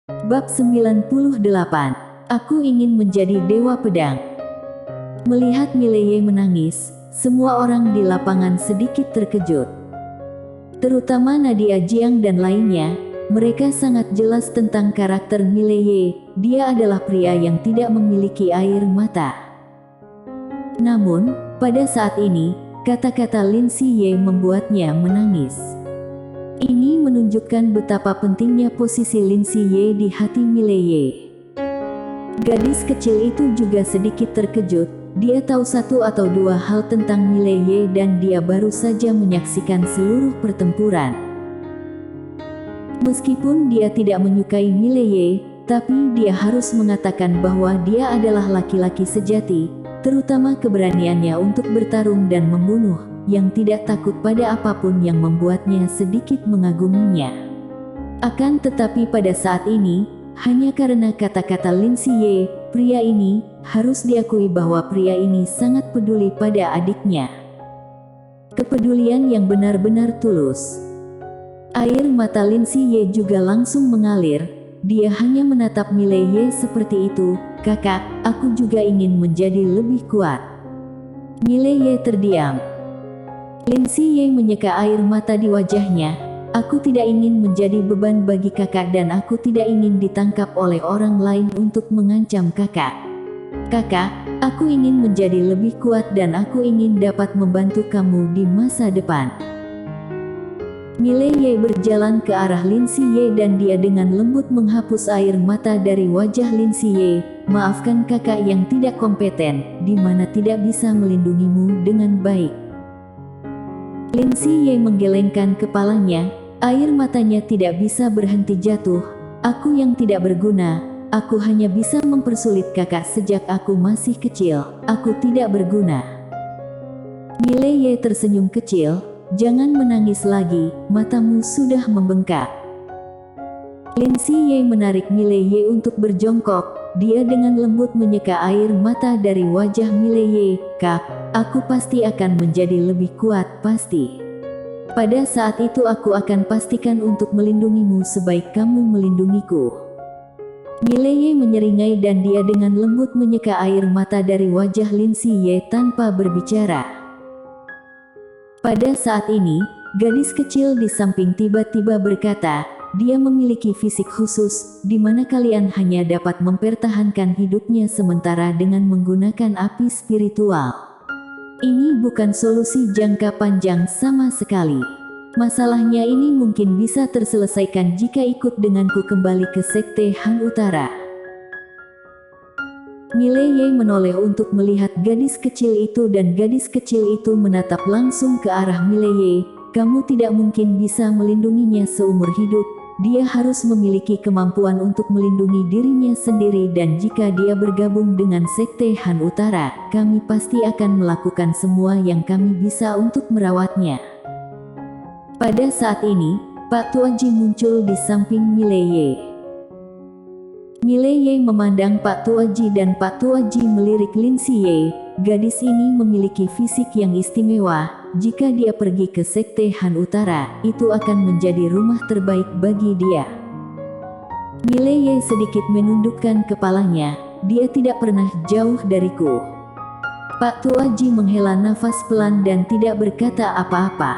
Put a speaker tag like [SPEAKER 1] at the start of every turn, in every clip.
[SPEAKER 1] Bab 98. Aku ingin menjadi dewa pedang. Melihat Mileye menangis, semua orang di lapangan sedikit terkejut. Terutama Nadia Jiang dan lainnya, mereka sangat jelas tentang karakter Mileye. Dia adalah pria yang tidak memiliki air mata. Namun, pada saat ini, kata-kata Lin Siye membuatnya menangis. Ini menunjukkan betapa pentingnya posisi Lin Siye di hati Mileye. Gadis kecil itu juga sedikit terkejut. Dia tahu satu atau dua hal tentang Mileye dan dia baru saja menyaksikan seluruh pertempuran. Meskipun dia tidak menyukai Mileye, tapi dia harus mengatakan bahwa dia adalah laki-laki sejati, terutama keberaniannya untuk bertarung dan membunuh, yang tidak takut pada apapun yang membuatnya sedikit mengaguminya. Akan tetapi pada saat ini, hanya karena kata-kata Lin Siye, pria ini, harus diakui bahwa pria ini sangat peduli pada adiknya. Kepedulian yang benar-benar tulus. Air mata Lin Siye juga langsung mengalir. Dia hanya menatap Mileye seperti itu. "Kakak, aku juga ingin menjadi lebih kuat." Mileye terdiam. Lin Siye menyeka air mata di wajahnya. "Aku tidak ingin menjadi beban bagi kakak dan aku tidak ingin ditangkap oleh orang lain untuk mengancam kakak. Kakak, aku ingin menjadi lebih kuat dan aku ingin dapat membantu kamu di masa depan." Mileye berjalan ke arah Lin Siye dan dia dengan lembut menghapus air mata dari wajah Lin Siye. "Maafkan kakak yang tidak kompeten, di mana tidak bisa melindungimu dengan baik." Lin Siye menggelengkan kepalanya, air matanya tidak bisa berhenti jatuh. "Aku yang tidak berguna, aku hanya bisa mempersulit kakak sejak aku masih kecil, aku tidak berguna." Mileye tersenyum kecil, "Jangan menangis lagi, matamu sudah membengkak." Lin Siye menarik Mileye untuk berjongkok, dia dengan lembut menyeka air mata dari wajah Mileye. "Kak, aku pasti akan menjadi lebih kuat, pasti. Pada saat itu aku akan pastikan untuk melindungimu sebaik kamu melindungiku." Mileye menyeringai dan dia dengan lembut menyeka air mata dari wajah Lin Siye tanpa berbicara. Pada saat ini, gadis kecil di samping tiba-tiba berkata, "Dia memiliki fisik khusus, di mana kalian hanya dapat mempertahankan hidupnya sementara dengan menggunakan api spiritual. Ini bukan solusi jangka panjang sama sekali. Masalahnya ini mungkin bisa terselesaikan jika ikut denganku kembali ke Sekte Han Utara." Mileye menoleh untuk melihat gadis kecil itu dan gadis kecil itu menatap langsung ke arah Mileye. "Kamu tidak mungkin bisa melindunginya seumur hidup. Dia harus memiliki kemampuan untuk melindungi dirinya sendiri dan jika dia bergabung dengan Sekte Han Utara, kami pasti akan melakukan semua yang kami bisa untuk merawatnya." Pada saat ini, Pak Tuaji muncul di samping Mileye. Mileye memandang Pak Tuaji dan Pak Tuaji melirik Lin Siye. Gadis ini memiliki fisik yang istimewa. Jika dia pergi ke Sekte Han Utara, itu akan menjadi rumah terbaik bagi dia. Mileye sedikit menundukkan kepalanya. "Dia tidak pernah jauh dariku." Pak Tuaji menghela nafas pelan dan tidak berkata apa-apa.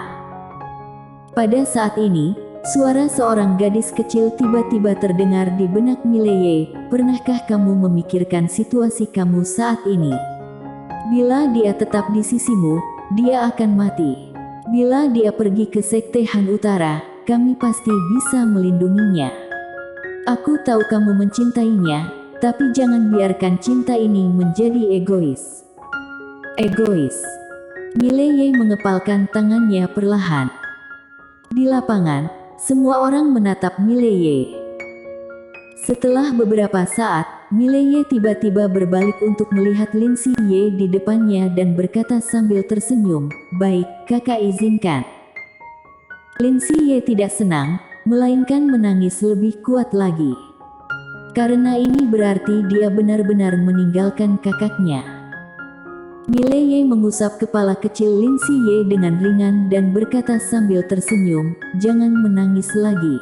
[SPEAKER 1] Pada saat ini, suara seorang gadis kecil tiba-tiba terdengar di benak Mileye. "Pernahkah kamu memikirkan situasi kamu saat ini? Bila dia tetap di sisimu, dia akan mati. Bila dia pergi ke Sekte Han Utara, kami pasti bisa melindunginya. Aku tahu kamu mencintainya, tapi jangan biarkan cinta ini menjadi egois." "Egois?" Mileye mengepalkan tangannya perlahan. Di lapangan, semua orang menatap Mileye. Setelah beberapa saat, Mileye tiba-tiba berbalik untuk melihat Lin Siye di depannya dan berkata sambil tersenyum, "Baik, kakak izinkan." Lin Siye tidak senang, melainkan menangis lebih kuat lagi. Karena ini berarti dia benar-benar meninggalkan kakaknya. Mileye mengusap kepala kecil Lin Siye dengan ringan dan berkata sambil tersenyum, "Jangan menangis lagi."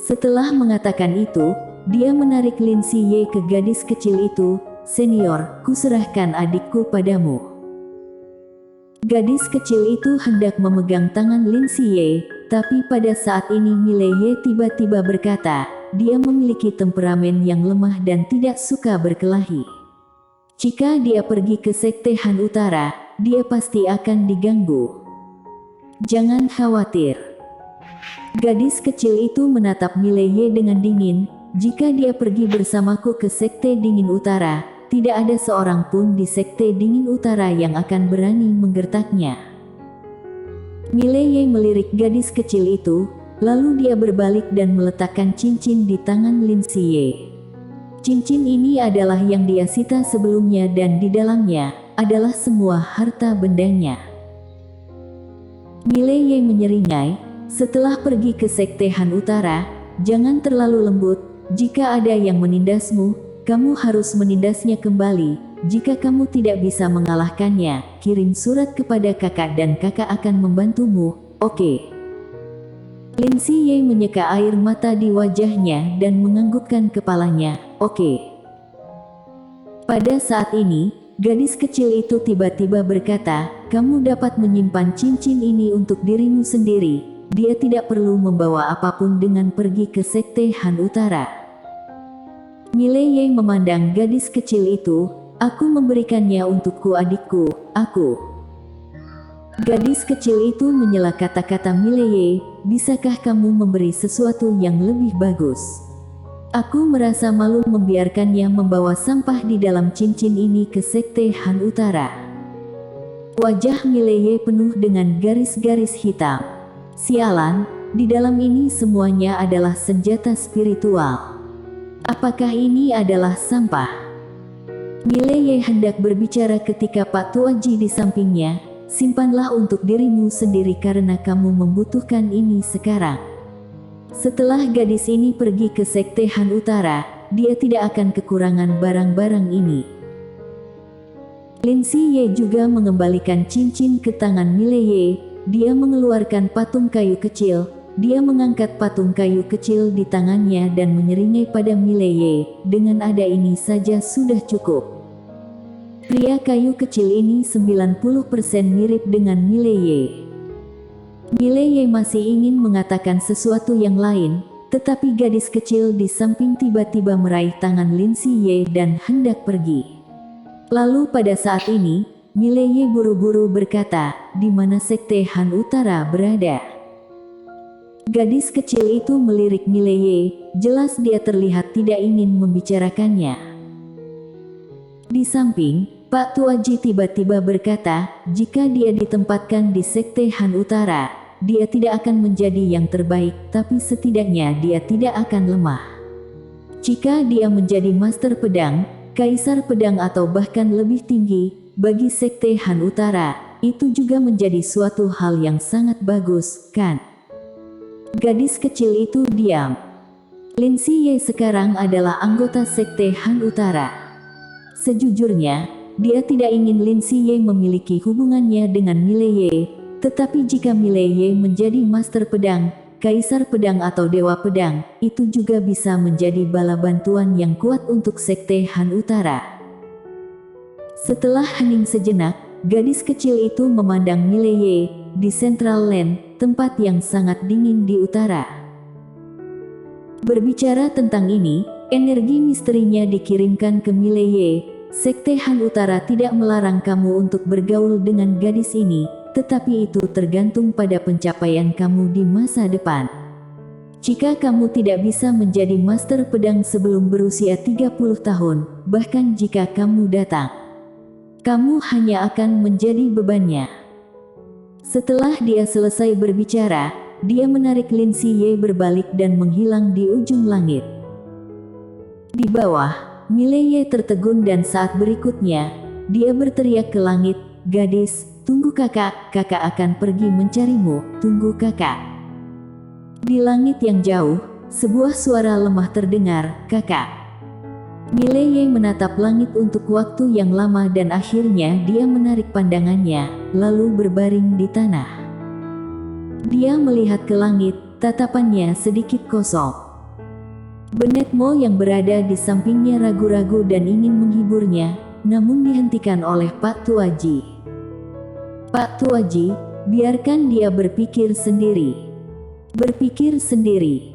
[SPEAKER 1] Setelah mengatakan itu, dia menarik Lin Siye ke gadis kecil itu. "Senior, kuserahkan adikku padamu." Gadis kecil itu hendak memegang tangan Lin Siye, tapi pada saat ini Mileye tiba-tiba berkata, dia memiliki temperamen yang lemah dan tidak suka berkelahi. Jika dia pergi ke Sekte Han Utara, dia pasti akan diganggu. "Jangan khawatir." Gadis kecil itu menatap Mileye dengan dingin. "Jika dia pergi bersamaku ke Sekte Dingin Utara, tidak ada seorang pun di Sekte Dingin Utara yang akan berani menggertaknya." Mileye melirik gadis kecil itu, lalu dia berbalik dan meletakkan cincin di tangan Lin Siye. Cincin ini adalah yang dia sita sebelumnya dan di dalamnya adalah semua harta bendanya. Mileye menyeringai, "Setelah pergi ke Sekte Han Utara, jangan terlalu lembut. Jika ada yang menindasmu, kamu harus menindasnya kembali. Jika kamu tidak bisa mengalahkannya, kirim surat kepada kakak dan kakak akan membantumu, oke?" Lin Siye menyeka air mata di wajahnya dan menganggukkan kepalanya, "Oke." Pada saat ini, gadis kecil itu tiba-tiba berkata, "Kamu dapat menyimpan cincin ini untuk dirimu sendiri. Dia tidak perlu membawa apapun dengan pergi ke Sekte Han Utara." Mileye memandang gadis kecil itu, "Aku memberikannya untukku adikku, aku." Gadis kecil itu menyela kata-kata Mileye, "Bisakah kamu memberi sesuatu yang lebih bagus? Aku merasa malu membiarkannya membawa sampah di dalam cincin ini ke Sekte Han Utara." Wajah Mileye penuh dengan garis-garis hitam. "Sialan, di dalam ini semuanya adalah senjata spiritual. Apakah ini adalah sampah?" Mileye hendak berbicara ketika Pak Tuaji di sampingnya, "Simpanlah untuk dirimu sendiri karena kamu membutuhkan ini sekarang." Setelah gadis ini pergi ke Sekte Han Utara, dia tidak akan kekurangan barang-barang ini. Lin Siye juga mengembalikan cincin ke tangan Mileye. Dia mengeluarkan patung kayu kecil. Dia mengangkat patung kayu kecil di tangannya dan menyeringai pada Mileye, "Dengan ada ini saja sudah cukup." Pria kayu kecil ini 90% mirip dengan Mileye. Mileye masih ingin mengatakan sesuatu yang lain, tetapi gadis kecil di samping tiba-tiba meraih tangan Lin Siye dan hendak pergi. Lalu pada saat ini, Mileye buru-buru berkata, "Di mana Sekte Han Utara berada?" Gadis kecil itu melirik Mileye, jelas dia terlihat tidak ingin membicarakannya. Di samping, Pak Tuaji tiba-tiba berkata, "Jika dia ditempatkan di Sekte Han Utara, dia tidak akan menjadi yang terbaik, tapi setidaknya dia tidak akan lemah. Jika dia menjadi Master Pedang, Kaisar Pedang atau bahkan lebih tinggi, bagi Sekte Han Utara, itu juga menjadi suatu hal yang sangat bagus, kan?" Gadis kecil itu diam. Lin Siye sekarang adalah anggota Sekte Han Utara. Sejujurnya, dia tidak ingin Lin Siye memiliki hubungannya dengan Mileye, tetapi jika Mileye menjadi Master Pedang, Kaisar Pedang atau Dewa Pedang, itu juga bisa menjadi bala bantuan yang kuat untuk Sekte Han Utara. Setelah hening sejenak, gadis kecil itu memandang Mileye di Central Land, tempat yang sangat dingin di utara. Berbicara tentang ini, energi misterinya dikirimkan ke Mileye. "Sekte Han Utara tidak melarang kamu untuk bergaul dengan gadis ini, tetapi itu tergantung pada pencapaian kamu di masa depan. Jika kamu tidak bisa menjadi Master Pedang sebelum berusia 30 tahun, bahkan jika kamu datang, kamu hanya akan menjadi bebannya." Setelah dia selesai berbicara, dia menarik Lin Siye berbalik dan menghilang di ujung langit. Di bawah, Mileye tertegun dan saat berikutnya, dia berteriak ke langit, "Gadis, tunggu kakak, kakak akan pergi mencarimu, tunggu kakak." Di langit yang jauh, sebuah suara lemah terdengar, "Kakak." Mileye menatap langit untuk waktu yang lama dan akhirnya dia menarik pandangannya, lalu berbaring di tanah. Dia melihat ke langit, tatapannya sedikit kosong. Benekmo yang berada di sampingnya ragu-ragu dan ingin menghiburnya, namun dihentikan oleh Pak Tuaji. Pak Tuaji, biarkan dia berpikir sendiri. Berpikir sendiri.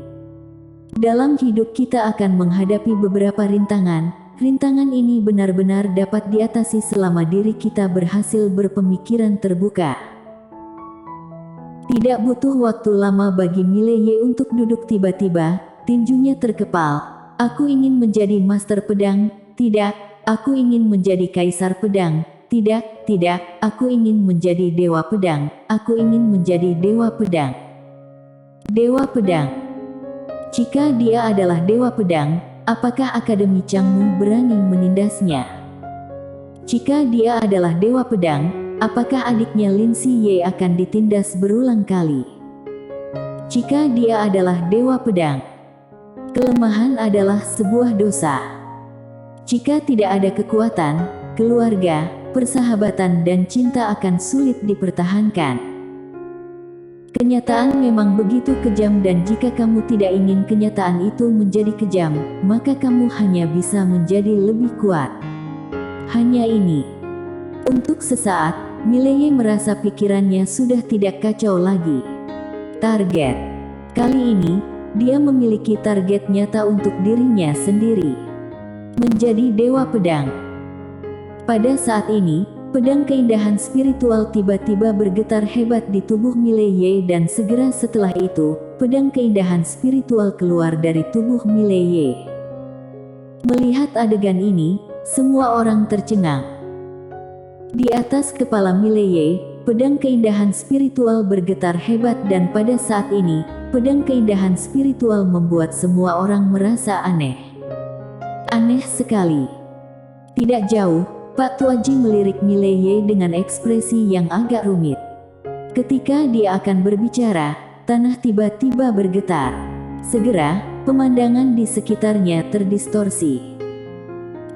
[SPEAKER 1] Dalam hidup kita akan menghadapi beberapa rintangan. Rintangan ini benar-benar dapat diatasi selama diri kita berhasil berpemikiran terbuka. Tidak butuh waktu lama bagi Mileye untuk duduk tiba-tiba. Tinjunya terkepal. Aku ingin menjadi master pedang. Tidak, aku ingin menjadi kaisar pedang. Tidak, tidak, aku ingin menjadi dewa pedang. Aku ingin menjadi dewa pedang. Dewa pedang. Jika dia adalah dewa pedang, apakah Akademi Changmu berani menindasnya? Jika dia adalah dewa pedang, apakah adiknya Lin Siye akan ditindas berulang kali? Jika dia adalah dewa pedang, kelemahan adalah sebuah dosa. Jika tidak ada kekuatan, keluarga, persahabatan dan cinta akan sulit dipertahankan. Kenyataan memang begitu kejam dan jika kamu tidak ingin kenyataan itu menjadi kejam, maka kamu hanya bisa menjadi lebih kuat. Hanya ini. Untuk sesaat, Mileye merasa pikirannya sudah tidak kacau lagi. Target. Kali ini, dia memiliki target nyata untuk dirinya sendiri. Menjadi dewa pedang. Pada saat ini, pedang keindahan spiritual tiba-tiba bergetar hebat di tubuh Mileye dan segera setelah itu, pedang keindahan spiritual keluar dari tubuh Mileye. Melihat adegan ini, semua orang tercengang. Di atas kepala Mileye, pedang keindahan spiritual bergetar hebat dan pada saat ini, pedang keindahan spiritual membuat semua orang merasa aneh. Aneh sekali. Tidak jauh, Pak Tuaji melirik Mileye dengan ekspresi yang agak rumit. Ketika dia akan berbicara, tanah tiba-tiba bergetar. Segera, pemandangan di sekitarnya terdistorsi.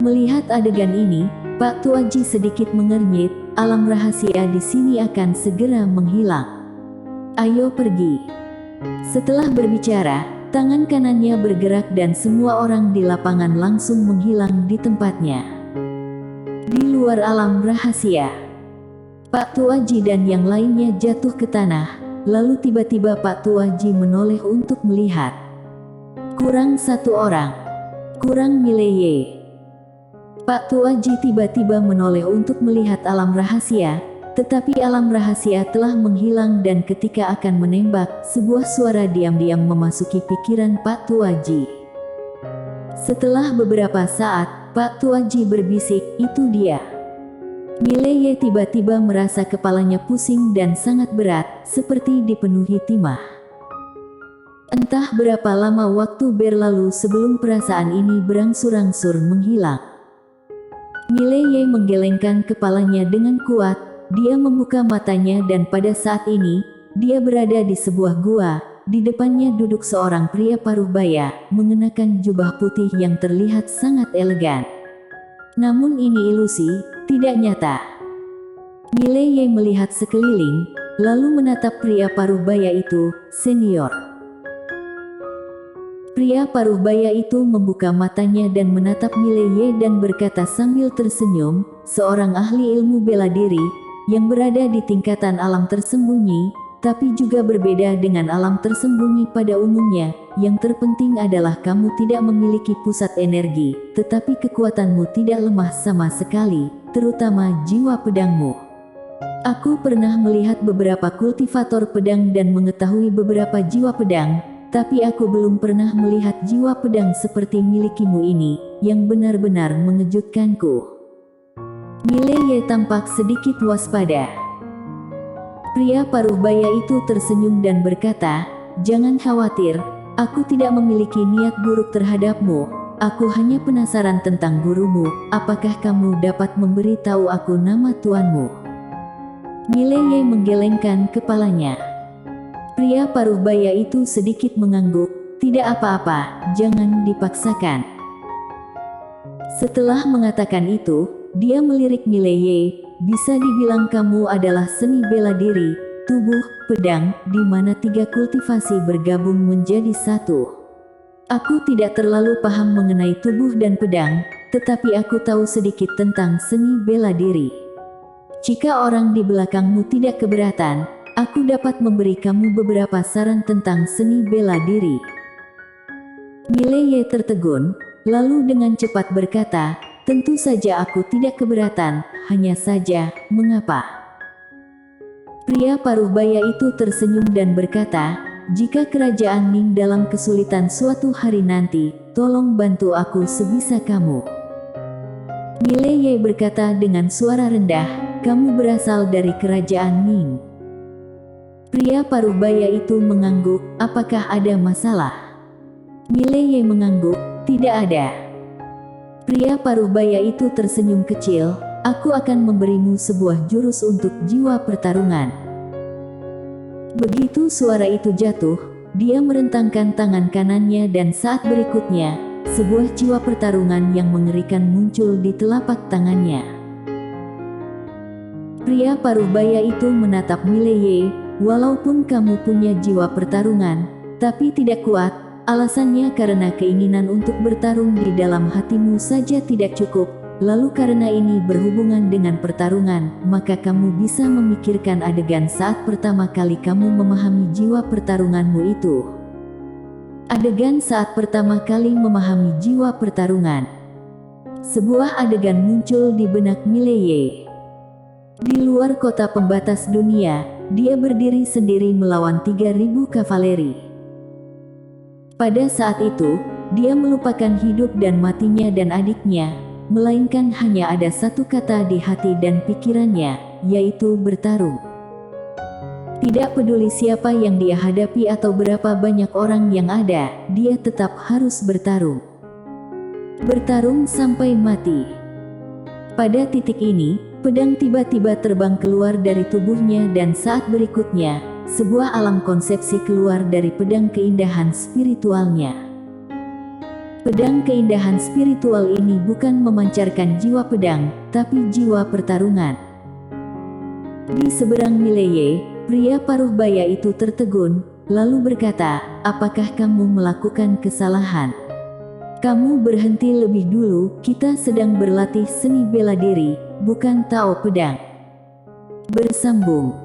[SPEAKER 1] Melihat adegan ini, Pak Tuaji sedikit mengernyit, alam rahasia di sini akan segera menghilang. Ayo pergi. Setelah berbicara, tangan kanannya bergerak dan semua orang di lapangan langsung menghilang di tempatnya. Di luar alam rahasia, Pak Tuaji dan yang lainnya jatuh ke tanah, lalu tiba-tiba Pak Tuaji menoleh untuk melihat. Kurang satu orang. Kurang Mileye. Pak Tuaji tiba-tiba menoleh untuk melihat alam rahasia, tetapi alam rahasia telah menghilang dan ketika akan menembak, sebuah suara diam-diam memasuki pikiran Pak Tuaji. Setelah beberapa saat, Pak Tuaji berbisik, "Itu dia." Mileye tiba-tiba merasa kepalanya pusing dan sangat berat, seperti dipenuhi timah. Entah berapa lama waktu berlalu sebelum perasaan ini berangsur-angsur menghilang. Mileye menggelengkan kepalanya dengan kuat, dia membuka matanya dan pada saat ini, dia berada di sebuah gua, di depannya duduk seorang pria paruh baya, mengenakan jubah putih yang terlihat sangat elegan. Namun ini ilusi, tidak nyata. Mileye melihat sekeliling, lalu menatap pria paruh baya itu, "Senior." Pria paruh baya itu membuka matanya dan menatap Mileye dan berkata sambil tersenyum, "Seorang ahli ilmu bela diri, yang berada di tingkatan alam tersembunyi, tapi juga berbeda dengan alam tersembunyi pada umumnya. Yang terpenting adalah kamu tidak memiliki pusat energi, tetapi kekuatanmu tidak lemah sama sekali, terutama jiwa pedangmu. Aku pernah melihat beberapa kultivator pedang dan mengetahui beberapa jiwa pedang, tapi aku belum pernah melihat jiwa pedang seperti milikimu ini, yang benar-benar mengejutkanku." Mileye tampak sedikit waspada. Pria paruh baya itu tersenyum dan berkata, "Jangan khawatir, aku tidak memiliki niat buruk terhadapmu, aku hanya penasaran tentang gurumu, apakah kamu dapat memberitahu aku nama tuanmu?" Mileye menggelengkan kepalanya. Pria paruh baya itu sedikit mengangguk, "Tidak apa-apa, jangan dipaksakan." Setelah mengatakan itu, dia melirik Mileye, "Bisa dibilang kamu adalah seni bela diri, tubuh, pedang, di mana 3 kultivasi bergabung menjadi satu. Aku tidak terlalu paham mengenai tubuh dan pedang, tetapi aku tahu sedikit tentang seni bela diri. Jika orang di belakangmu tidak keberatan, aku dapat memberi kamu beberapa saran tentang seni bela diri. Mileye tertegun, lalu dengan cepat berkata, tentu saja aku tidak keberatan, hanya saja, mengapa? Pria paruh baya itu tersenyum dan berkata, jika kerajaan Ning dalam kesulitan suatu hari nanti, tolong bantu aku sebisa kamu. Mileye berkata dengan suara rendah, kamu berasal dari kerajaan Ning. Pria paruh baya itu mengangguk, apakah ada masalah? Mileye mengangguk, tidak ada. Pria paruh baya itu tersenyum kecil, aku akan memberimu sebuah jurus untuk jiwa pertarungan. Begitu suara itu jatuh, dia merentangkan tangan kanannya dan saat berikutnya, sebuah jiwa pertarungan yang mengerikan muncul di telapak tangannya. Pria paruh baya itu menatap Mileye, walaupun kamu punya jiwa pertarungan, tapi tidak kuat, alasannya karena keinginan untuk bertarung di dalam hatimu saja tidak cukup. Lalu karena ini berhubungan dengan pertarungan, maka kamu bisa memikirkan adegan saat pertama kali kamu memahami jiwa pertarunganmu itu. Adegan saat pertama kali memahami jiwa pertarungan. Sebuah adegan muncul di benak Mileye. Di luar kota pembatas dunia, dia berdiri sendiri melawan 3.000 kavaleri. Pada saat itu, dia melupakan hidup dan matinya dan adiknya, melainkan hanya ada satu kata di hati dan pikirannya, yaitu bertarung. Tidak peduli siapa yang dia hadapi atau berapa banyak orang yang ada, dia tetap harus bertarung. Bertarung sampai mati. Pada titik ini, pedang tiba-tiba terbang keluar dari tubuhnya dan saat berikutnya, sebuah alam konsepsi keluar dari pedang keindahan spiritualnya. Pedang keindahan spiritual ini bukan memancarkan jiwa pedang, tapi jiwa pertarungan. Di seberang Mileye, pria paruh baya itu tertegun, lalu berkata, apakah kamu melakukan kesalahan? Kamu berhenti lebih dulu, kita sedang berlatih seni bela diri, bukan Tao pedang. Bersambung.